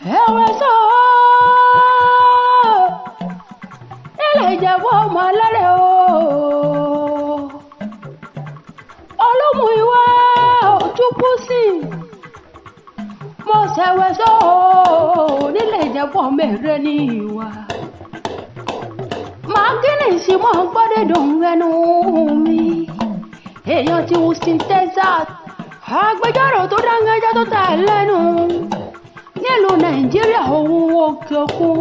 ẹ̀wẹ̀ sọ ilé Ìjẹ̀bú ọmọ lẹ́rẹ̀ o olómù ìwà òtúkú sí mo ṣẹ̀wẹ̀ sọ nílé Ìjẹ̀bú ọmọ èrè ní ìwà màá kí ni ìsìnmọ́ gbọ́dẹ̀ dùn ẹnu mi èèyàn ti Houston Texas agbẹjọ́rò tó dáńgájá tó ta lẹ́nu nílùú Nàìjíríà òun òkè òkun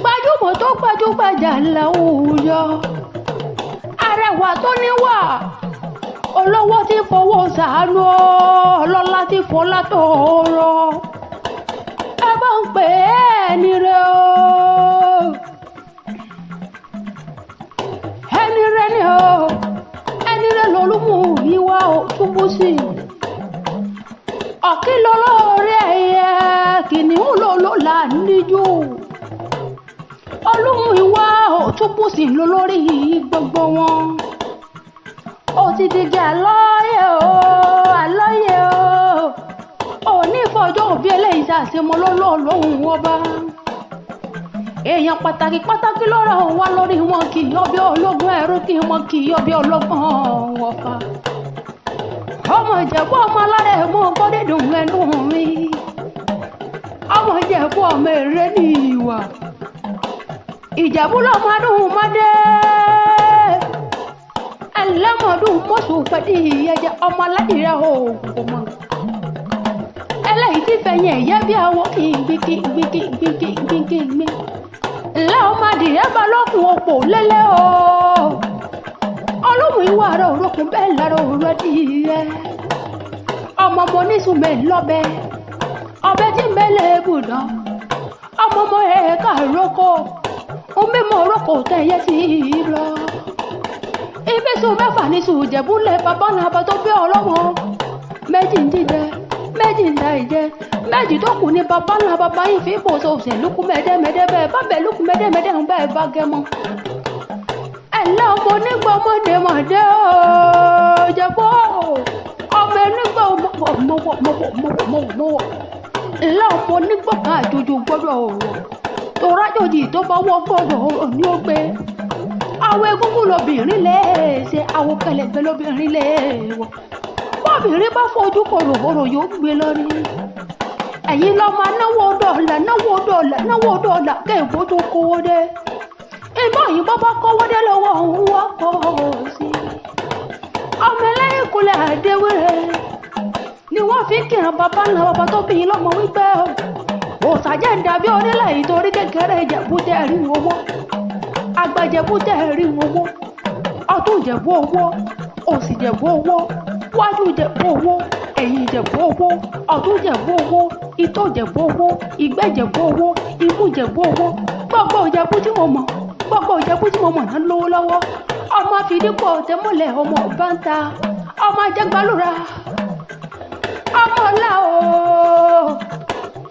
gbajúmọ̀ tó gbajúgbajà láwùjọ arẹwà tó níwà olówó tí fowó ṣàánú ọlọ́lá tí fọlá tó rọ ẹ bá ń pè é ẹni rẹ o ẹni rẹ ni o ẹni rẹ lọ́lùmù ìwà òtúbù sí ọ̀kìlọ̀ lórí ẹ̀yẹ kìnìún ló là níjú olómù ìwà òtúbù sí lórí gbogbo wọn ó ti dìgẹ̀ àlọ́yè o àlọ́yè o òní ìfọ̀jọ́ òbí eléyìí ṣàṣemọ́ lọ́lọ́ọ̀lọ́hùn ọba èèyàn pàtàkì lọ́rọ̀ wá lórí wọn kì í ọbẹ̀ ológun ẹ̀rú kí wọn kì í ọbẹ̀ ọlọ́gbọ́n ọ̀fà ọmọ Ìjẹ̀bú ọmọ alárẹ̀ mọ́ gbọ́dẹ̀ dùn ẹnu mi ọmọ Ìjẹ̀bú ọmọ èrè ní ìwà Ìjẹ̀bú lọ́mọ adùn mọ́dé ẹlẹ́mọ̀ọ́dún mọ́sù pẹ̀lú ìyẹ́jẹ́ ọmọ aládìrẹ́ òògùn mọ́ ẹlẹ́yìí tí fẹ̀yìn ẹ̀yẹ́ bí àwọn gbígbígbígbígbígbígbígbí ńlá ọmọ adìrẹ́ bá lọ́kùn òpó lélẹ́ o olómù ìwà rẹ̀ òrókùn bẹ́ẹ̀ lára òrò adìrẹ́ ọmọ ọmọ onísùnmẹ̀ lọ́bẹ̀ ọbẹ̀ tí mẹ́lẹ̀ ebùdó ọmọ ọmọ ẹ̀ka rókò omi mọ̀ rókò tẹ̀yẹ sí i lọ ibi sùn mẹ́fà ní sùn Ìjẹ̀bú lẹ̀ bàbá náà bá tó bí ọlọ́mọ méjì ń jíjẹ méjì ń da ìjẹ méjì tó kù ní bàbá náà bàbá yìí fi bò so ṣe lùkù mẹ́dẹ́mẹ́dẹ́ bẹ́ẹ̀ bá bẹ́ẹ̀ lùkù mẹ́dẹ́mẹ́dẹ́ ń bẹ́ẹ̀ bá gẹ́mọ́ ẹ̀lẹ́ ọmọ onígbà ọmọdé mọ̀dé o Ìjẹ̀bú ọmọ onígbà mọ̀wọ̀ ẹ̀lẹ́ ọmọ onígbà kan àjòjò gbọ́dọ̀ ọ̀rọ̀ tó rájòjì tó bá wọ́ gbọ́dọ̀ ọ̀rọ̀ ní ó gbé àwọn egúngún lobìnrin lè ṣe àwọn kẹlẹ̀gbẹ́ lobìnrin lè wọ̀ bọ́bìnrin bá fojú kòròkòrò yóò gbé lórí ẹ̀yin lọ́ máa náwó dọ́là kẹ́ẹ̀bó tó kówó dé ìbọn yìí bá kówó dé lọ́wọ́ òun wá kọ́ sí ọmọ ẹlẹ́yìn kulẹ̀ àdéwìrẹ́ ni wọ́n fi kìràn bàbá ńlá bàbá tó bí yín lọ́mọ wípé òsàjẹ́ ń dàbí onílẹ̀ yìí torí kékeré Ìjẹ̀bú tẹ́ rí owó àgbà Ìjẹ̀bú tẹ́ rí owó ọ̀tún Ìjẹ̀bú owó òsì Ìjẹ̀bú owó wájú Ìjẹ̀bú owó ẹ̀yìn Ìjẹ̀bú owó ọ̀tún Ìjẹ̀bú owó ìtọ́ Ìjẹ̀bú owó ìgbẹ́ Ìjẹ̀bú owó imú Ìjẹ̀bú owó gbogbo Ìjẹ̀bú tí mo mọ̀ náà lówó lọ́wọ́ ọmọ fìdípò tẹ́mọ́lẹ̀ ọmọ ọba ń ta ọmọ ajẹ́gbálóra ọmọ ọ̀la o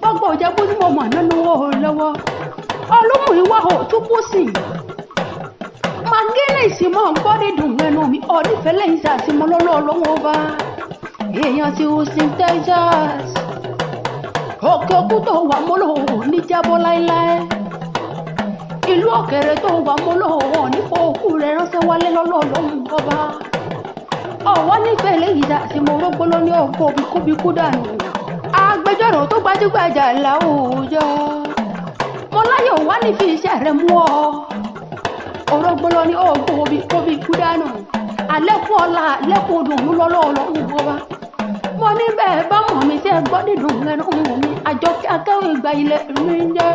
gbogbo Ìjẹ̀bú tí mo mọ̀ náà lówó lọ́wọ́ olómù ìwà òtúkú sí magínìsì mọ́ gbọ́dẹ̀ dùn ẹnu mi ọ̀dífẹ́lẹ́ ìsàsímọ́ lọ́lọ́ọ̀lọ́wọ́ ọba èèyàn ti Houston Texas òkè òkú tó wà mọ́lò ní jábọ́ láéláé ìlú òkèrè tó wà mọ́lò nípò òkú rẹ̀ ránṣẹ́ wálé lọ́lọ́ọ̀lọ́wọ́ ọba ọ̀wọ́ nífẹ̀lẹ́ ìsàsímọ́ orógbóló ní ọkọ̀ òbíkúbíkú dànù agbẹjọ́rò tó gbajúgbajà láwùjọ mọ́láyọ̀ wá ní fi iṣẹ́ rẹ̀ mú ọ orógbóló ní ọkọ̀ òbíkú dànù alẹ́kùn ọ̀la alẹ́kùn dùnú lọ́lọ́ọ̀lọ́wọ́ ọba mo ní bẹ́ẹ̀ bá mọ̀ mi sí ẹgbọ́n dídùn ẹnu mi àjọkẹ́ akẹ́wọ̀n ìgbà ilẹ̀ mi ń jẹ́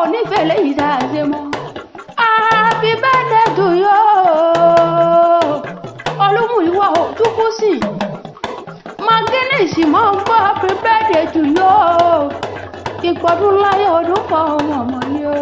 onífẹ̀lẹ́ yìí ṣàṣẹ mọ́ happy birthday to you olómù ìwà òtúkú sí magínìsì mọ́ ń gbọ́ happy birthday to you ìpọ̀dún láyé ọdún kan ọmọ mi o.